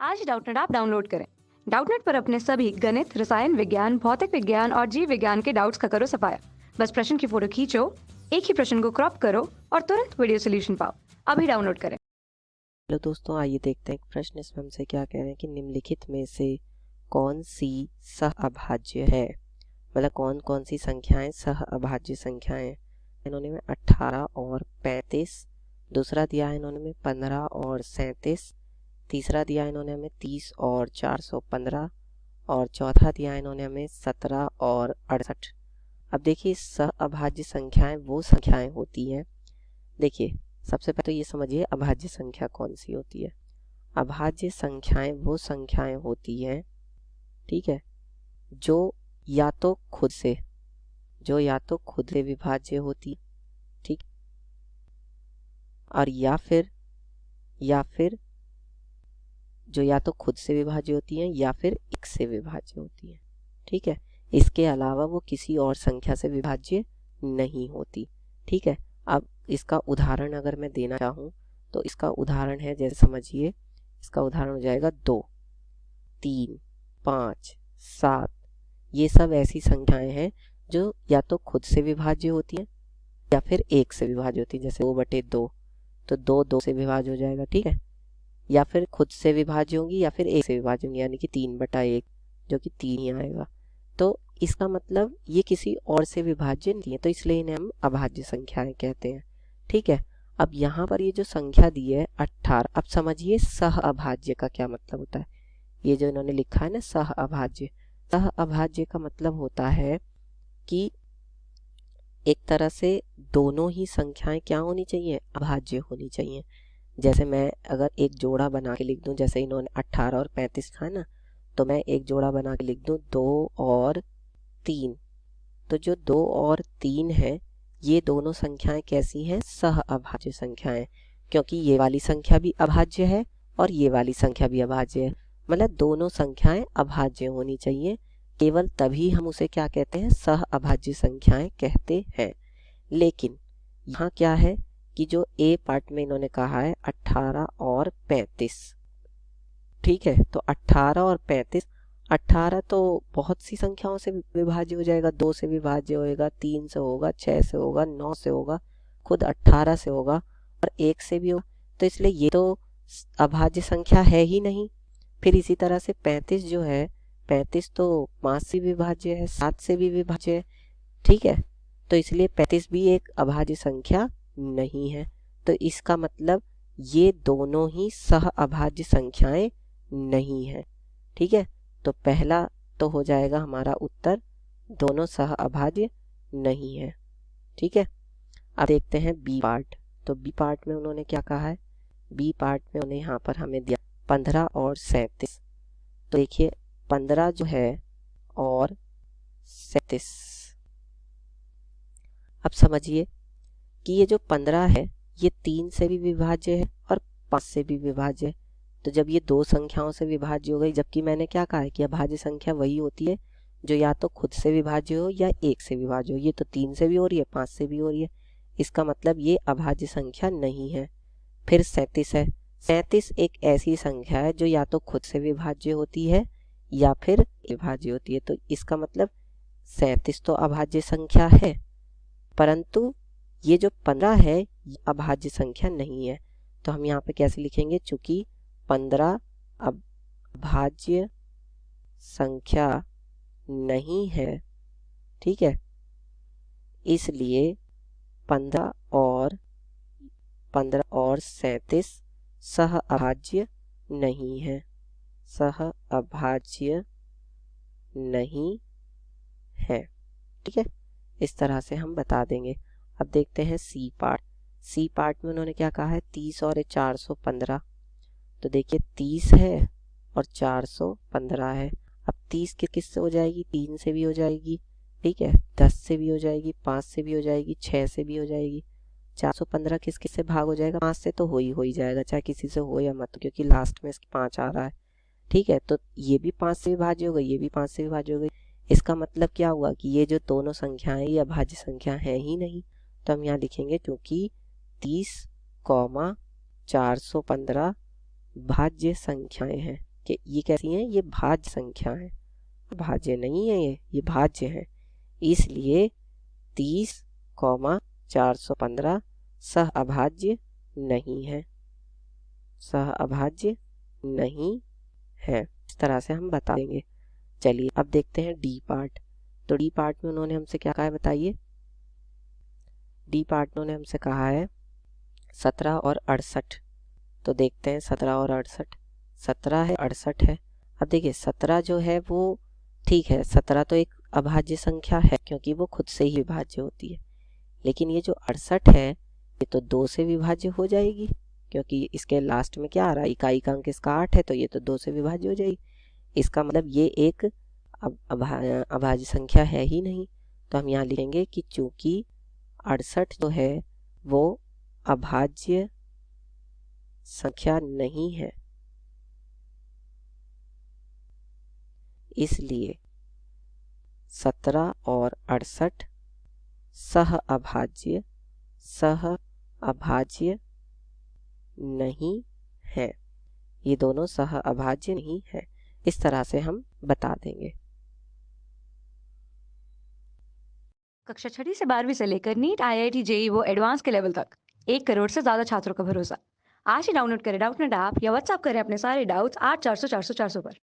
आज Doubtnut app download करें। Doubtnut पर अपने सभी गणित, रसायन विज्ञान, भौतिक विज्ञान और जीव विज्ञान के डाउट्स का करो सफाया। बस प्रश्न की फोटो खींचो, एक ही प्रश्न को क्रॉप करो और तुरंत वीडियो सोल्यूशन पाओ। अभी डाउनलोड करें। हेलो दोस्तों, आइए देखते हैं एक प्रश्न इसमें हमसे क्या कह रहे हैं कि निम्नलिखित में से कौन सी सहअभाज्य है। मतलब कौन कौन सी संख्याएं सहअभाज्य संख्याएं हैं। इन्होंने में 18 और 35, दूसरा दिया है इन्होंने में 15 और 37, तीसरा दिया इन्होंने हमें 30 और 415 और चौथा दिया इन्होंने हमें 17 और 68। अब देखिए सहअभाज्य संख्याएं वो संख्याएं होती हैं। देखिए सबसे पहले तो ये समझिए अभाज्य संख्या कौन सी होती है। अभाज्य संख्याएं वो संख्याएं होती हैं, ठीक है, जो या तो खुद से विभाज्य होती, ठीक, और या फिर जो या तो खुद से विभाज्य होती हैं या फिर एक से विभाज्य होती हैं, ठीक है। इसके अलावा वो किसी और संख्या से विभाज्य नहीं होती, ठीक है। अब इसका उदाहरण अगर मैं देना चाहूँ तो इसका उदाहरण है, जैसे समझिए इसका उदाहरण हो जाएगा 2, 3, 5, 7। ये सब ऐसी संख्याएं हैं जो या तो खुद से विभाज्य होती हैं या फिर एक से विभाज्य होती है। जैसे 2/2 तो 2 से विभाज्य हो जाएगा, ठीक है, या फिर खुद से विभाज्य होंगी या फिर एक से विभाज्य होंगी, यानी कि 3/1 जो कि 3 ही आएगा। तो इसका मतलब ये किसी और से विभाज्य नहीं है, तो इसलिए इन्हें हम अभाज्य संख्याएं कहते हैं, ठीक है। अब यहाँ पर ये जो संख्या दी है 18, अब समझिए सहअभाज्य का क्या मतलब होता है। ये जो इन्होंने लिखा है ना सहअभाज्य का मतलब होता है कि एक तरह से दोनों ही संख्याएं क्या होनी चाहिए, अभाज्य होनी चाहिए। जैसे मैं अगर एक जोड़ा बना के लिख दूं, जैसे इन्होंने 18 और 35 कहा ना, तो मैं एक जोड़ा बना के लिख दूं 2 और 3। तो जो 2 और 3 है ये दोनों संख्याएं कैसी हैं, सहअभाज्य संख्याएं, क्योंकि ये वाली संख्या भी अभाज्य है और ये वाली संख्या भी अभाज्य है। मतलब दोनों संख्याएं अभाज्य होनी चाहिए, केवल तभी हम उसे क्या कहते हैं, सहअभाज्य संख्याएं कहते हैं। लेकिन यहाँ क्या है कि जो ए पार्ट में इन्होंने कहा है 18 और 35, ठीक है, तो 18 और 35, 18 तो बहुत सी संख्याओं से विभाज्य हो जाएगा, 2 से विभाज्य होएगा, 3 से होगा, 6 से होगा, 9 से होगा, खुद 18 से होगा और 1 से भी होगा, तो इसलिए ये तो अभाज्य संख्या है ही नहीं। फिर इसी तरह से 35 जो है, 35 तो 5 से विभाज्य है, 7 से भी विभाज्य है, ठीक है, तो इसलिए 35 भी एक अभाज्य संख्या नहीं है। तो इसका मतलब ये दोनों ही सहअभाज्य संख्याएं नहीं है, ठीक है। तो पहला तो हो जाएगा हमारा उत्तर, दोनों सहअभाज्य नहीं है, ठीक है। अब देखते हैं बी पार्ट। तो बी पार्ट में उन्होंने क्या कहा है, बी पार्ट में उन्हें यहाँ पर हमें दिया 15 और 37। तो देखिए 15 जो है और 37, अब समझिए कि ये जो 15 है ये 3 से भी विभाज्य है और 5 से भी विभाज्य है। तो जब ये दो संख्याओं से विभाज्य हो गई, जबकि मैंने क्या कहा है कि अभाज्य संख्या वही होती है जो या तो खुद से विभाज्य हो या एक से विभाज्य हो। ये तो 3 से भी हो रही है, 5 से भी हो रही है, इसका मतलब ये अभाज्य संख्या नहीं है। फिर 37 है, 37 एक ऐसी संख्या है जो या तो खुद से विभाज्य होती है या फिर विभाज्य होती है। तो इसका मतलब 37 तो अभाज्य संख्या है, परंतु ये जो 15 है ये अभाज्य संख्या नहीं है। तो हम यहाँ पे कैसे लिखेंगे, चूंकि 15 अभाज्य संख्या नहीं है, ठीक है, इसलिए 15 और 37 सहअभाज्य नहीं है, सहअभाज्य नहीं है, ठीक है। इस तरह से हम बता देंगे। अब देखते हैं सी पार्ट। सी पार्ट में उन्होंने क्या कहा है, 30 और 415। तो देखिए 30 है और 415 है। अब 30 किससे हो जाएगी, 3 से भी हो जाएगी, ठीक है, 10 से भी हो जाएगी, 5 से भी हो जाएगी, 6 से भी हो जाएगी। 415 किस किस से भाग हो जाएगा, 5 से तो हो ही जाएगा, चाहे किसी से हो या मत, क्योंकि लास्ट में इसकी 5 आ रहा है, ठीक है। तो ये भी 5 से विभाज्य हो गई, ये भी 5 से विभाज्य हो गई। इसका मतलब क्या हुआ कि ये जो दोनों संख्याएं ये अभाज्य संख्या है ही नहीं। तो हम यहाँ लिखेंगे क्योंकि 30, 415 भाज्य संख्याएं हैं, कि ये कैसी हैं, ये भाज्य संख्या है, भाज्य नहीं है, ये भाज्य है। इसलिए 30,415 सह अभाज्य नहीं है, सह अभाज्य नहीं है। इस तरह से हम बता देंगे। चलिए अब देखते हैं डी पार्ट। तो डी पार्ट में उन्होंने हमसे क्या कहा है बताइए। डी पार्ट में उन्होंने हमसे कहा है 17 और 68। तो देखते हैं 17 और 68, 17 है 68 है। अब देखिए 17 जो है वो ठीक है, 17 तो एक अभाज्य संख्या है क्योंकि वो खुद से ही विभाज्य होती है। लेकिन ये जो 68 है ये तो 2 से विभाज्य हो जाएगी, क्योंकि इसके लास्ट में क्या आ रहा है, इकाई का अंक इसका 8 है, तो ये तो 2 से विभाज्य हो जाएगी। इसका मतलब ये एक अभाज्य संख्या है ही नहीं। तो हम यहाँ लिखेंगे कि चूंकि 68 जो है वो अभाज्य संख्या नहीं है, इसलिए 17 और 68 सह अभाज्य नहीं है। ये दोनों सह अभाज्य नहीं है। इस तरह से हम बता देंगे। कक्षा 6वीं से 12वीं से लेकर नीट, IIT, JEE वो एडवांस के लेवल तक 1 करोड़ से ज्यादा छात्रों का भरोसा। आज ही डाउनलोड करें डाउटनेट ऐप या व्हाट्सएप करें अपने सारे डाउट्स 8400 400 400 पर।